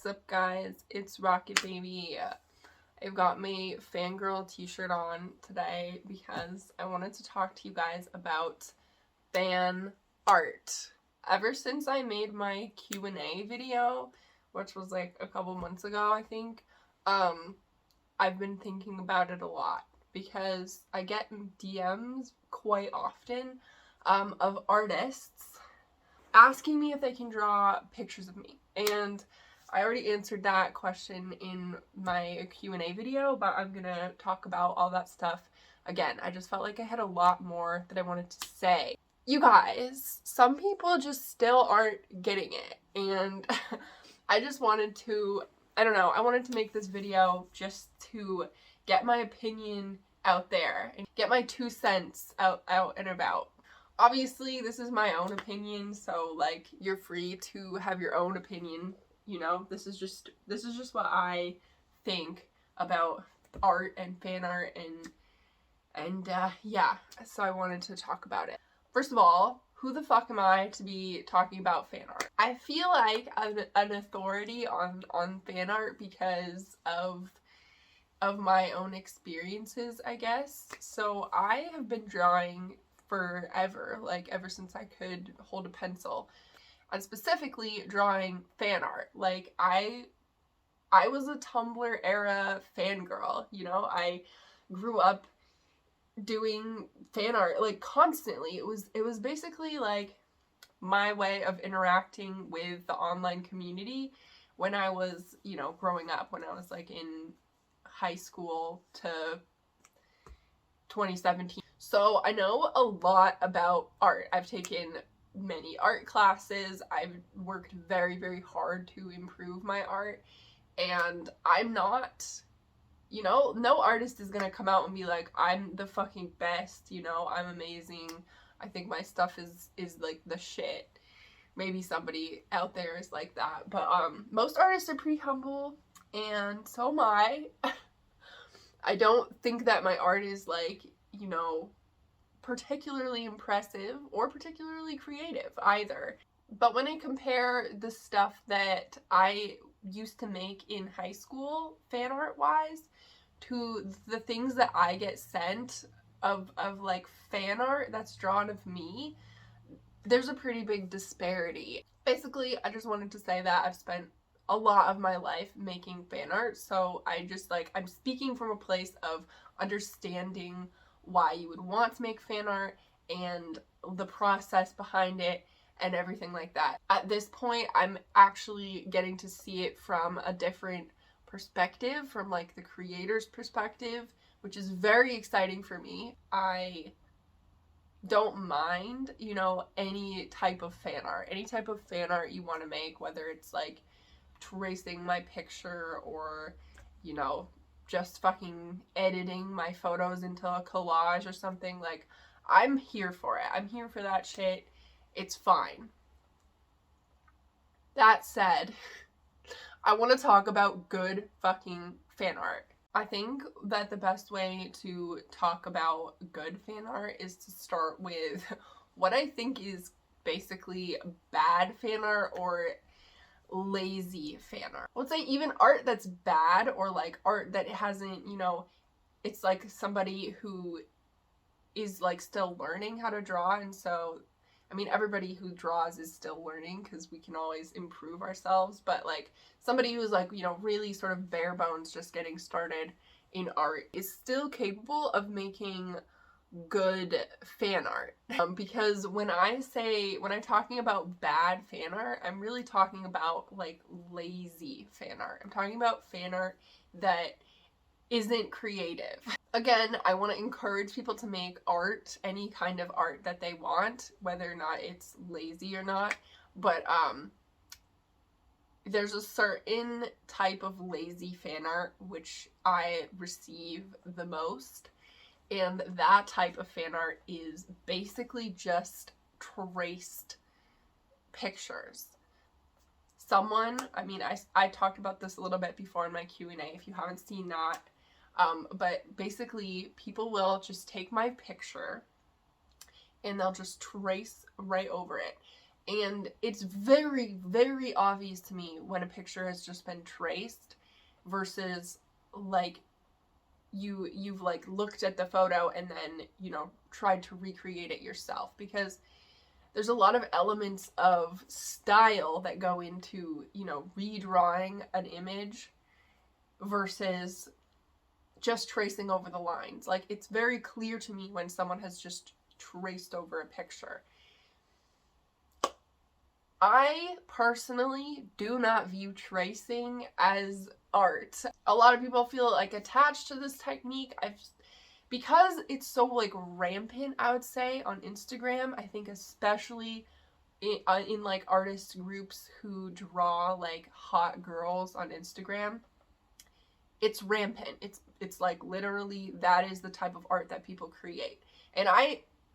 up, guys? It's Rocket Baby. I've got my fangirl t-shirt on today because I wanted to talk to you guys about fan art. Ever since I made my Q&A video, which was like a couple months ago, I think, I've been thinking about it a lot because I get DMs quite often of artists asking me if they can draw pictures of me. And I already answered that question in my Q&A video, but I'm gonna talk about all that stuff again. I just felt like I had a lot more that I wanted to say. You guys, some people just still aren't getting it, and I just wanted to, I wanted to make this video just to get my opinion out there and get my 2 cents out and about. Obviously, this is my own opinion, so like you're free to have your own opinion. You know, this is just what I think about art and fan art and yeah, so I wanted to talk about it. First of all, who the fuck am I to be talking about fan art? I feel like I'm an authority on fan art because of my own experiences, I guess. So I have been drawing forever, like ever since I could hold a pencil, and specifically drawing fan art. Like I was a Tumblr era fangirl, you know. I grew up doing fan art like constantly. It was basically like my way of interacting with the online community when I was, you know, growing up, when I was like in high school to 2017. So I know a lot about art. I've taken many art classes. I've worked very, very hard to improve my art. And I'm not, you know, no artist is gonna come out and be like, I'm the fucking best, you know, I'm amazing. I think my stuff is like the shit. Maybe somebody out there is like that. But most artists are pretty humble, and so am I. I don't think that my art is like, you know, particularly impressive or particularly creative either. But when I compare the stuff that I used to make in high school, fan art wise, to the things that I get sent of like fan art that's drawn of me, there's a pretty big disparity. Basically, I just wanted to say that I've spent a lot of my life making fan art, so I just like, I'm speaking from a place of understanding why you would want to make fan art and the process behind it and everything like that. At this point, I'm actually getting to see it from a different perspective, from like the creator's perspective, which is very exciting for me. I don't mind, you know, any type of fan art you want to make, whether it's like tracing my picture or, you know, just fucking editing my photos into a collage or something. Like, I'm here for it. I'm here for that shit. It's fine. That said, I want to talk about good fucking fan art. I think that the best way to talk about good fan art is to start with what I think is basically bad fan art or lazy fan art. I would say even art that's bad, or like art that hasn't, you know, it's like somebody who is like still learning how to draw. And so, I mean, everybody who draws is still learning because we can always improve ourselves, but like somebody who's like, you know, really sort of bare bones just getting started in art is still capable of making good fan art. Because when I'm talking about bad fan art, I'm really talking about like lazy fan art. I'm talking about fan art that isn't creative. Again, I want to encourage people to make art, any kind of art that they want, whether or not it's lazy or not, but there's a certain type of lazy fan art which I receive the most. And that type of fan art is basically just traced pictures. Someone, I mean, I talked about this a little bit before in my Q&A, if you haven't seen that. But basically, people will just take my picture and they'll just trace right over it. And it's very, very obvious to me when a picture has just been traced versus like you've like looked at the photo and then, you know, tried to recreate it yourself, because there's a lot of elements of style that go into, you know, redrawing an image versus just tracing over the lines. Like, it's very clear to me when someone has just traced over a picture. I personally do not view tracing as art. A lot of people feel like attached to this technique. Because it's so like rampant, I would say, on Instagram. I think especially in like artist groups who draw like hot girls on Instagram, it's rampant. It's like literally that is the type of art that people create. And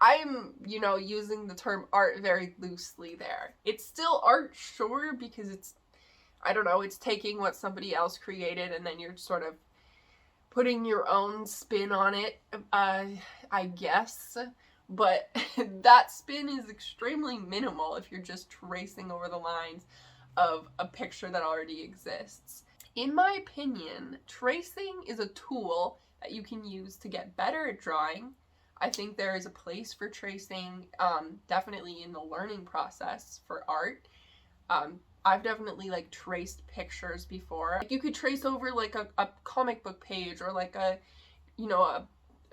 I'm, you know, using the term art very loosely there. It's still art, sure, because it's, I don't know, it's taking what somebody else created and then you're sort of putting your own spin on it, I guess. But that spin is extremely minimal if you're just tracing over the lines of a picture that already exists. In my opinion, tracing is a tool that you can use to get better at drawing. I think there is a place for tracing, definitely in the learning process for art. I've definitely like traced pictures before. Like, you could trace over like a comic book page or like a, you know, a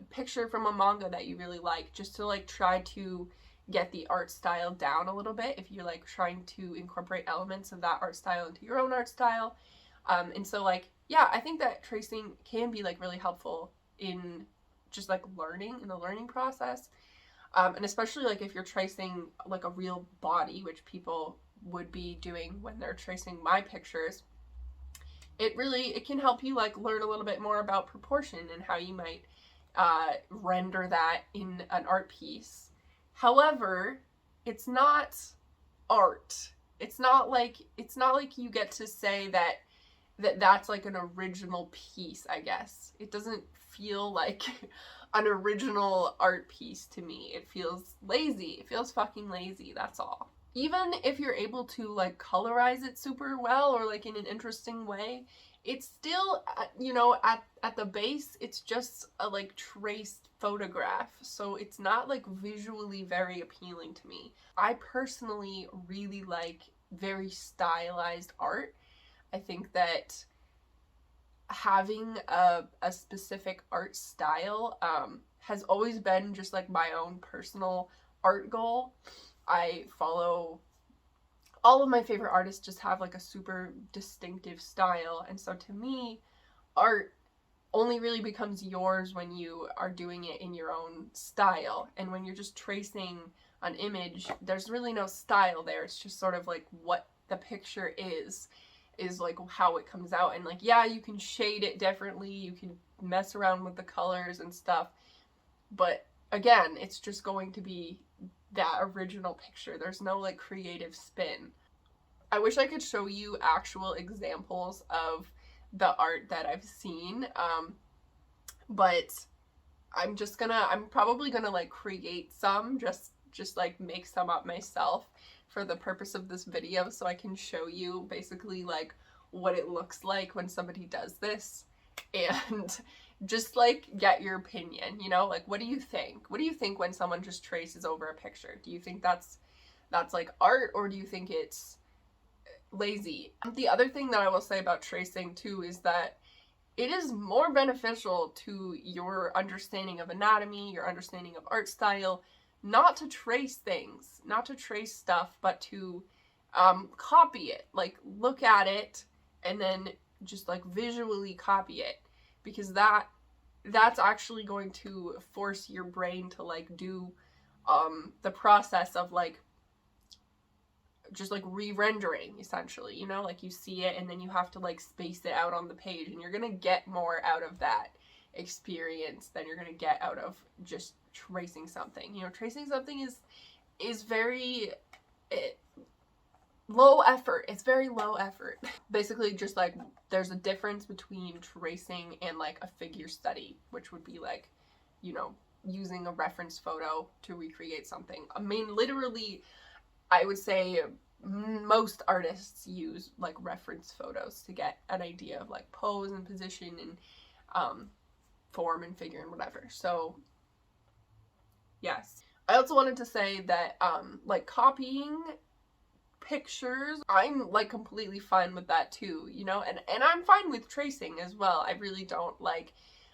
picture from a manga that you really like, just to like try to get the art style down a little bit if you're like trying to incorporate elements of that art style into your own art style. And so like, yeah, I think that tracing can be like really helpful in just like learning, in the learning process. And especially like if you're tracing like a real body, which people would be doing when they're tracing my pictures, it can help you like learn a little bit more about proportion and how you might render that in an art piece. However, it's not art. It's not like you get to say that's like an original piece, I guess. It doesn't feel like an original art piece to me. It feels lazy. It feels fucking lazy, that's all. Even if you're able to like colorize it super well or like in an interesting way, it's still, you know, at the base, it's just a like traced photograph. So it's not like visually very appealing to me. I personally really like very stylized art. I think that having a specific art style has always been just like my own personal art goal. I follow all of my favorite artists, just have like a super distinctive style, and so to me, art only really becomes yours when you are doing it in your own style. And when you're just tracing an image, there's really no style there. It's just sort of like what the picture is like how it comes out. And like, yeah, you can shade it differently, you can mess around with the colors and stuff, but again, it's just going to be that original picture. There's no like creative spin. I wish I could show you actual examples of the art that I've seen, but I'm probably gonna like create some, just like make some up myself for the purpose of this video, so I can show you basically like what it looks like when somebody does this, and just like get your opinion, you know, like what do you think? What do you think when someone just traces over a picture? Do you think that's like art, or do you think it's lazy? The other thing that I will say about tracing too is that it is more beneficial to your understanding of anatomy, your understanding of art style, not to trace things, not to trace stuff, but to copy it. Like, look at it and then just like visually copy it, because that's actually going to force your brain to like do the process of like just like re-rendering, essentially, you know, like you see it and then you have to like space it out on the page, and you're gonna get more out of that experience than you're gonna get out of just tracing something. You know, tracing something is very low effort. It's very low effort. Basically, just like there's a difference between tracing and like a figure study, which would be like, you know, using a reference photo to recreate something. I mean, literally, I would say most artists use like reference photos to get an idea of like pose and position and form and figure and whatever. So yes. I also wanted to say that like copying pictures, I'm like completely fine with that too, you know, and I'm fine with tracing as well. I really don't like,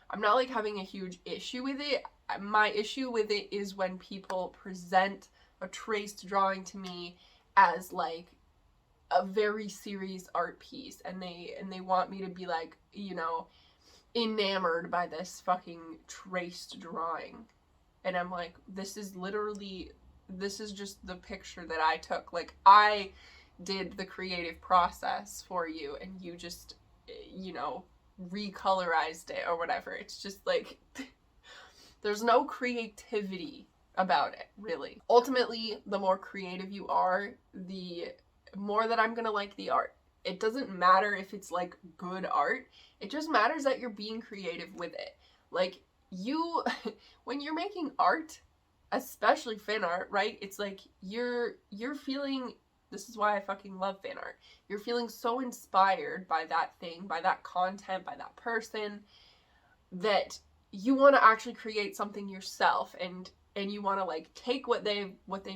I'm not like having a huge issue with it. My issue with it is when people present a traced drawing to me as like a very serious art piece, and they want me to be like, you know, enamored by this fucking traced drawing. And I'm like, this is just the picture that I took. Like, I did the creative process for you, and you just, you know, recolorized it or whatever. It's just like, there's no creativity about it, really. Ultimately, the more creative you are, the more that I'm gonna like the art. It doesn't matter if it's like good art. It just matters that you're being creative with it. Like, you, when you're making art, especially fan art, right? It's like you're feeling, this is why I fucking love fan art. You're feeling so inspired by that thing, by that content, by that person, that you want to actually create something yourself, and you want to like take what they've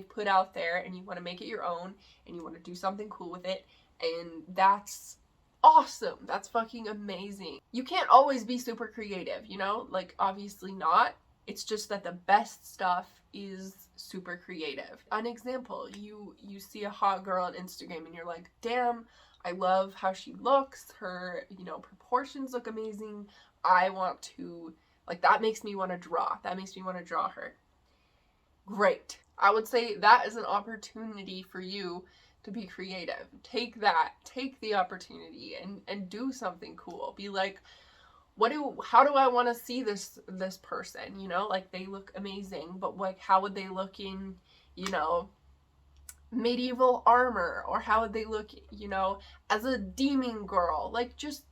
put out there, and you want to make it your own, and you want to do something cool with it. And that's awesome. That's fucking amazing. You can't always be super creative, you know? Like, obviously not. It's just that the best stuff is super creative. An example, you see a hot girl on Instagram and you're like, damn, I love how she looks. Her, you know, proportions look amazing. I want to, like, that makes me want to draw. That makes me want to draw her. Great. I would say that is an opportunity for you to be creative. Take that, take the opportunity and do something cool. Be like, how do I want to see this person, you know? Like, they look amazing, but like, how would they look in, you know, medieval armor? Or how would they look, you know, as a demon girl? Like, just,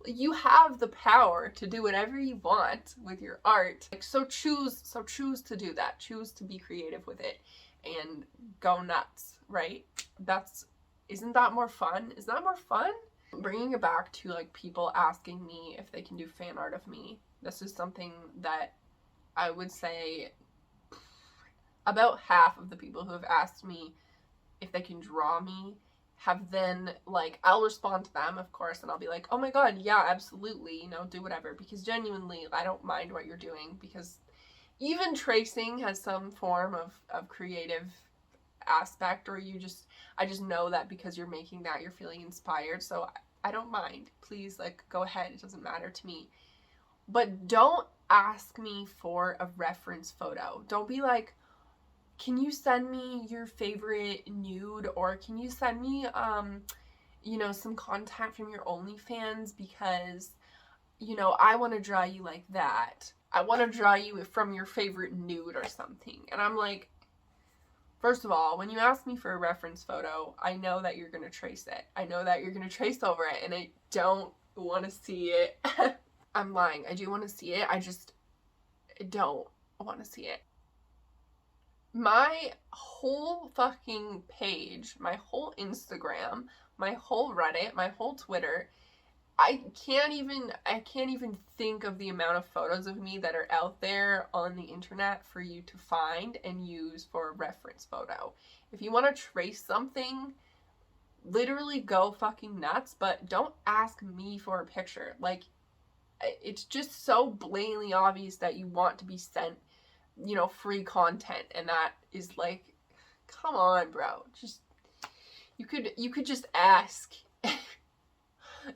you have the power to do whatever you want with your art. Like, so choose to do that. Choose to be creative with it and go nuts, right? Isn't that more fun? Is that more fun? Bringing it back to like people asking me if they can do fan art of me, this is something that I would say about half of the people who have asked me if they can draw me have then, like, I'll respond to them, of course, and I'll be like, oh my god, yeah, absolutely, you know, do whatever, because genuinely, I don't mind what you're doing, because even tracing has some form of creative aspect, or I just know that because you're making that, you're feeling inspired, so I don't mind. Please, like, go ahead, it doesn't matter to me. But don't ask me for a reference photo. Don't be like, can you send me your favorite nude, or can you send me, you know, some content from your OnlyFans, because, you know, I want to draw you like that. I want to draw you from your favorite nude or something. And I'm like, first of all, when you ask me for a reference photo, I know that you're going to trace it. I know that you're going to trace over it, and I don't want to see it. I'm lying. I do want to see it. I just don't want to see it. My whole fucking page, my whole Instagram, my whole Reddit, my whole Twitter, I can't even think of the amount of photos of me that are out there on the internet for you to find and use for a reference photo. If you want to trace something, literally go fucking nuts, but don't ask me for a picture. Like, it's just so blatantly obvious that you want to be sent, you know, free content, and that is like, come on, bro. Just, you could just ask.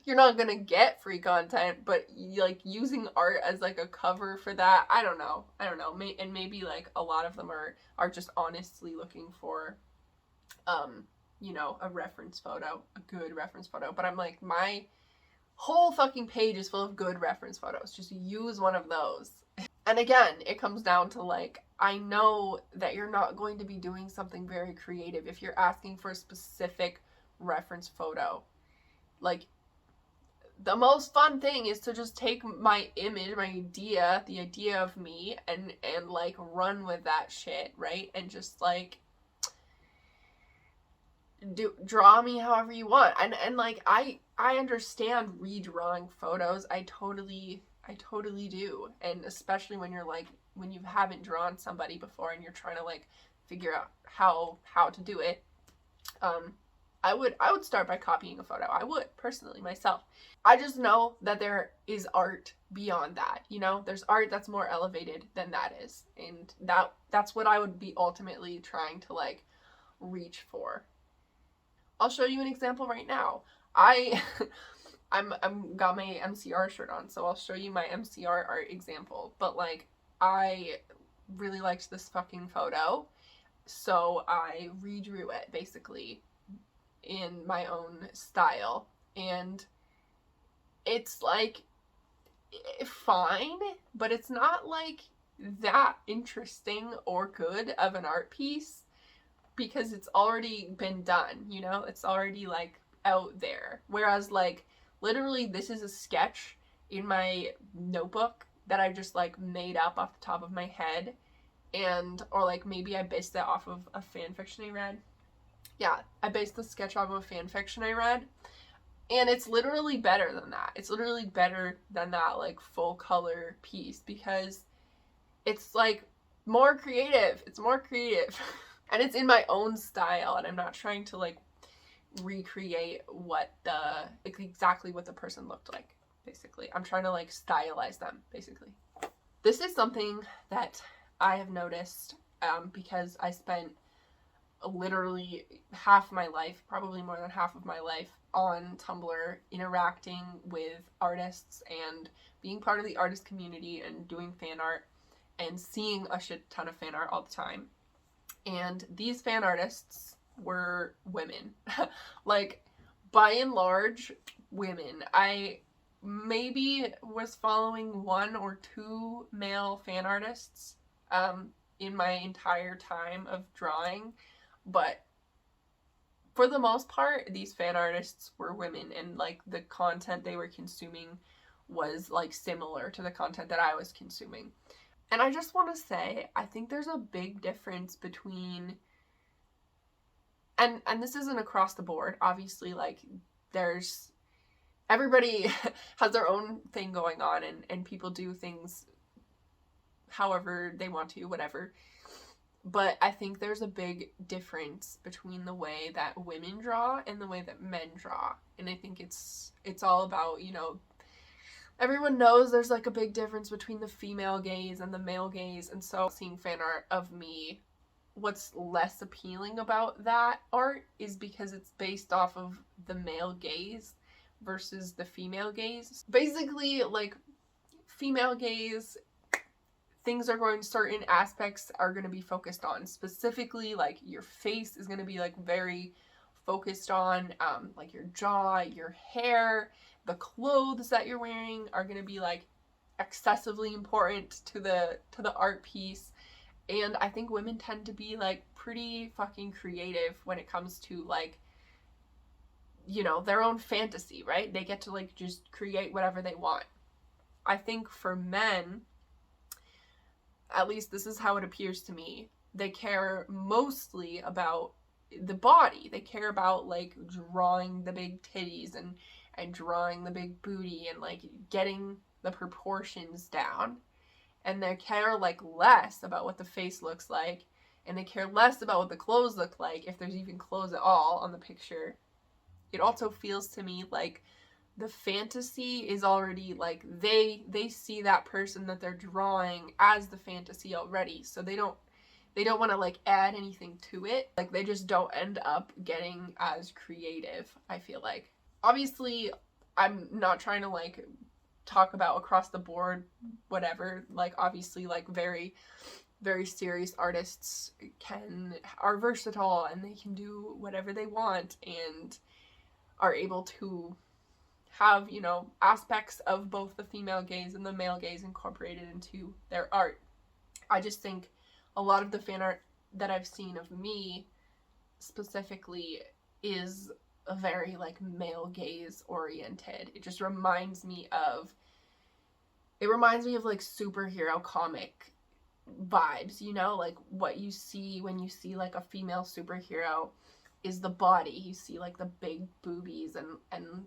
You're not gonna get free content, but like using art as like a cover for that, I don't know. And maybe like a lot of them are just honestly looking for, you know, a reference photo, a good reference photo. But I'm like, my whole fucking page is full of good reference photos. Just use one of those. And again, it comes down to like, I know that you're not going to be doing something very creative if you're asking for a specific reference photo. Like, the most fun thing is to just take my image, my idea, the idea of me, and like run with that shit, right? And just like draw me however you want. And like I understand redrawing photos. I totally do. And especially when you're like, when you haven't drawn somebody before and you're trying to like figure out how to do it. I would start by copying a photo. I would, personally, myself. I just know that there is art beyond that, you know? There's art that's more elevated than that is. And that's what I would be ultimately trying to like reach for. I'll show you an example right now. I'm got my MCR shirt on, so I'll show you my MCR art example. But like, I really liked this fucking photo, so I redrew it basically in my own style, and it's like fine, but it's not like that interesting or good of an art piece because it's already been done, you know? It's already like out there. Whereas like literally this is a sketch in my notebook that I just like made up off the top of my head, and or like maybe I based that off of a fan fiction I read. Yeah, I based the sketch off of a fan fiction I read, and it's literally better than that. It's literally better than that like full color piece because it's like more creative. It's more creative. And it's in my own style, and I'm not trying to like recreate exactly what the person looked like, basically. I'm trying to like stylize them, basically. This is something that I have noticed because I spent literally half my life, probably more than half of my life, on Tumblr interacting with artists and being part of the artist community and doing fan art and seeing a shit ton of fan art all the time. And these fan artists were women. Like, by and large, women. I maybe was following one or two male fan artists in my entire time of drawing, but for the most part, these fan artists were women, and like the content they were consuming was like similar to the content that I was consuming. And I just want to say, I think there's a big difference between, and this isn't across the board, obviously, like there's, everybody has their own thing going on, and people do things however they want to, whatever. But I think there's a big difference between the way that women draw and the way that men draw. And I think it's all about, you know, everyone knows there's like a big difference between the female gaze and the male gaze. And so seeing fan art of me, what's less appealing about that art is because it's based off of the male gaze versus the female gaze. Basically, like, female gaze, things are going, certain aspects are going to be focused on. Specifically, like, your face is going to be, like, very focused on, like, your jaw, your hair, the clothes that you're wearing are going to be, like, excessively important to the art piece. And I think women tend to be, like, pretty fucking creative when it comes to, like, you know, their own fantasy, right? They get to, like, just create whatever they want. I think for men, at least this is how it appears to me, they care mostly about the body. They care about, like, drawing the big titties and drawing the big booty and, like, getting the proportions down. And they care, like, less about what the face looks like, and they care less about what the clothes look like, if there's even clothes at all on the picture. It also feels to me like the fantasy is already, like, they see that person that they're drawing as the fantasy already, so they don't want to, like, add anything to it. Like, they just don't end up getting as creative, I feel like. Obviously, I'm not trying to, like, talk about across the board whatever. Like, obviously, like, very, very serious artists are versatile and they can do whatever they want and are able to have, you know, aspects of both the female gaze and the male gaze incorporated into their art. I just think a lot of the fan art that I've seen of me specifically is a very, like, male gaze oriented. It just reminds me of like superhero comic vibes, you know, like what you see when you see like a female superhero, is the body. You see like the big boobies and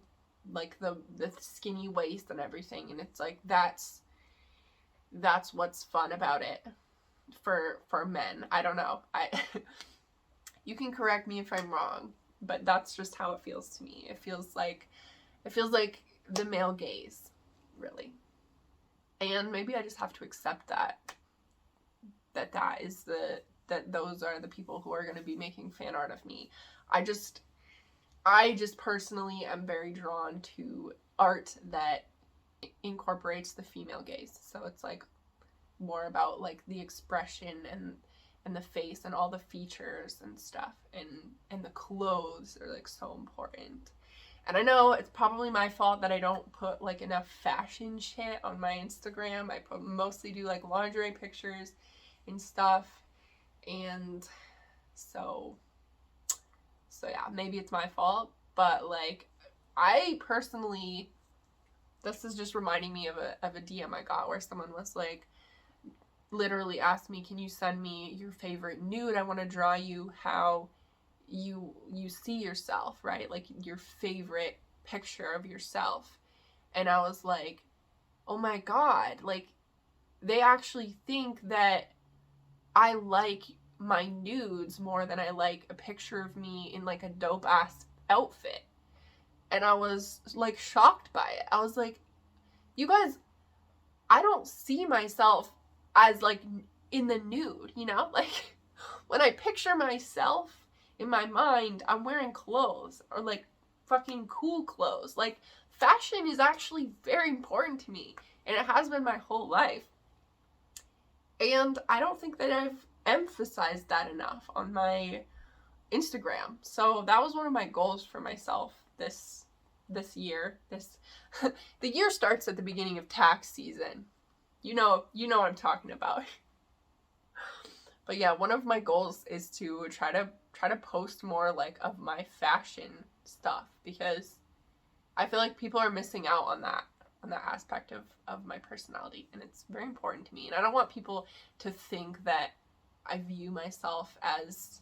like the skinny waist and everything, and it's like that's what's fun about it for men. I don't know. You can correct me if I'm wrong, but that's just how it feels to me. It feels like the male gaze, really. And maybe I just have to accept that those are the people who are going to be making fan art of me. I just personally am very drawn to art that incorporates the female gaze. So it's like more about like the expression and the face and all the features and stuff, and the clothes are like so important. And I know it's probably my fault that I don't put like enough fashion shit on my Instagram. I mostly do like lingerie pictures and stuff, and so yeah, maybe it's my fault, but like I personally, this is just reminding me of a DM I got where someone was like, literally asked me, can you send me your favorite nude? I want to draw you how you see yourself, right? Like your favorite picture of yourself. And I was like, oh my god, like they actually think that I like my nudes more than I like a picture of me in like a dope ass outfit. And I was like shocked by it. I was like, you guys, I don't see myself as like in the nude, you know? Like when I picture myself in my mind, I'm wearing clothes, or like fucking cool clothes. Like fashion is actually very important to me, and it has been my whole life. And I don't think that I've emphasized that enough on my Instagram. So that was one of my goals for myself this year. The year starts at the beginning of tax season. You know what I'm talking about. But yeah, one of my goals is to try to post more like of my fashion stuff, because I feel like people are missing out on that aspect of my personality, and it's very important to me. And I don't want people to think that I view myself as,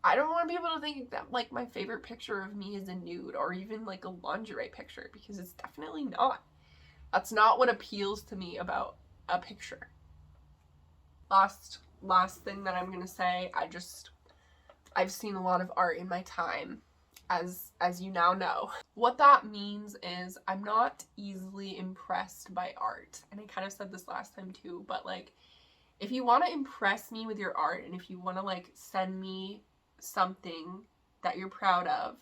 I don't want people to think that like my favorite picture of me is a nude or even like a lingerie picture, because it's definitely not. That's not what appeals to me about a picture. Last thing that I'm gonna say, I've seen a lot of art in my time, as you now know. What that means is I'm not easily impressed by art. And I kind of said this last time too, but like if you want to impress me with your art, and if you want to like send me something that you're proud of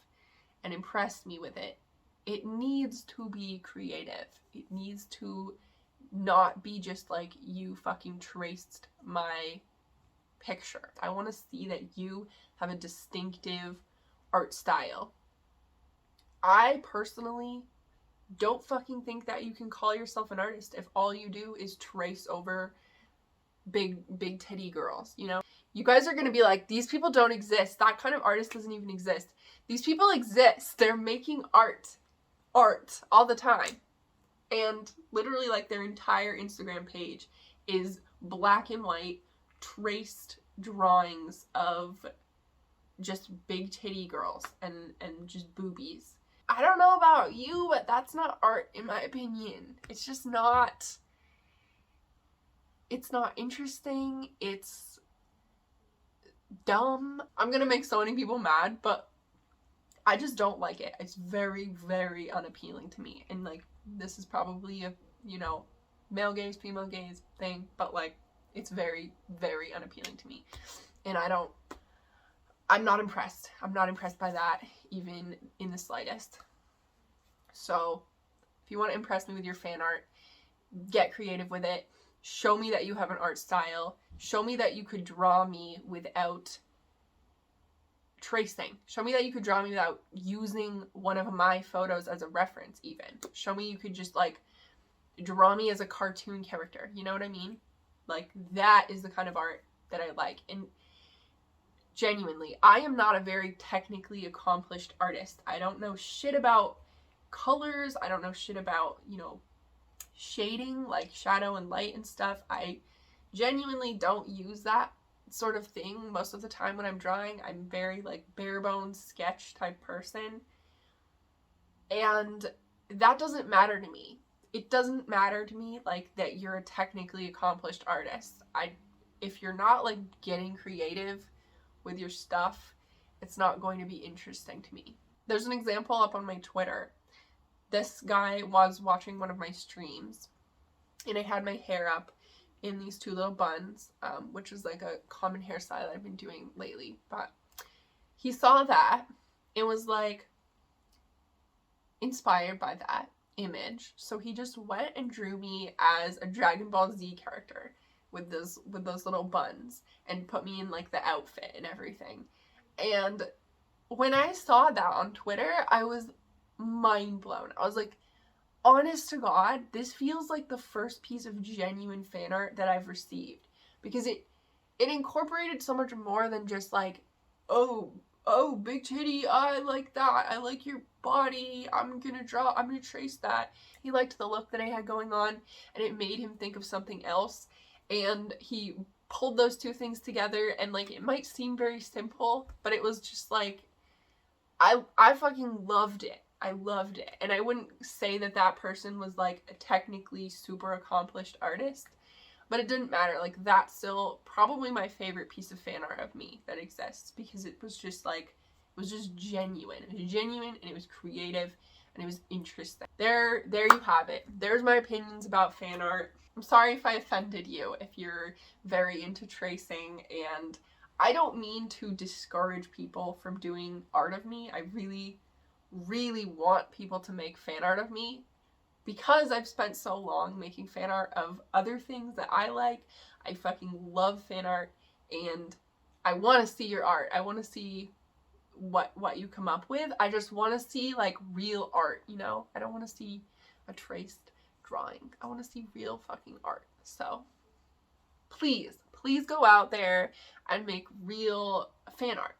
and impress me with it, it needs to be creative. It needs to not be just like you fucking traced my picture. I want to see that you have a distinctive art style. I personally don't fucking think that you can call yourself an artist if all you do is trace over big titty girls, you know? You guys are gonna be like, these people don't exist. That kind of artist doesn't even exist. These people exist. They're making art all the time. And literally like their entire Instagram page is black and white traced drawings of just big titty girls and just boobies. I don't know about you, but that's not art in my opinion. It's just not, it's not interesting. It's dumb. I'm gonna make so many people mad, but I just don't like it. It's very, very unappealing to me. And like, this is probably a, you know, male gaze, female gaze thing, but like, it's very, very unappealing to me. And I'm not impressed. I'm not impressed by that, even in the slightest. So if you want to impress me with your fan art, get creative with it. Show me that you have an art style. Show me that you could draw me without tracing. Show me that you could draw me without using one of my photos as a reference even. Show me you could just like draw me as a cartoon character. You know what I mean? Like that is the kind of art that I like. And genuinely, I am not a very technically accomplished artist. I don't know shit about colors. I don't know shit about, you know, shading, like shadow and light and stuff. I genuinely don't use that sort of thing most of the time when I'm drawing. I'm very like bare bones sketch type person. And that doesn't matter to me. It doesn't matter to me like that you're a technically accomplished artist. If you're not like getting creative with your stuff, it's not going to be interesting to me. There's an example up on my Twitter. This guy was watching one of my streams, and I had my hair up in these two little buns, which is like a common hairstyle I've been doing lately. But he saw that and was like inspired by that image, so he just went and drew me as a Dragon Ball Z character with those little buns and put me in like the outfit and everything. And when I saw that on Twitter, I was mind blown. I was like, honest to God, this feels like the first piece of genuine fan art that I've received, because it incorporated so much more than just like, oh, big titty, I like that, I like your body, I'm gonna trace that. He liked the look that I had going on, and it made him think of something else, and he pulled those two things together, and like, it might seem very simple, but it was just like, I fucking loved it. I loved it. And I wouldn't say that that person was like a technically super accomplished artist, but it didn't matter. Like, that's still probably my favorite piece of fan art of me that exists, because it was just like, it was just genuine. It was genuine, and it was creative, and it was interesting. There you have it. There's my opinions about fan art. I'm sorry if I offended you, if you're very into tracing, and I don't mean to discourage people from doing art of me. I really, really want people to make fan art of me, because I've spent so long making fan art of other things that I like. I fucking love fan art, and I want to see your art. I want to see what you come up with. I just want to see like real art, you know? I don't want to see a traced drawing. I want to see real fucking art. So please go out there and make real fan art.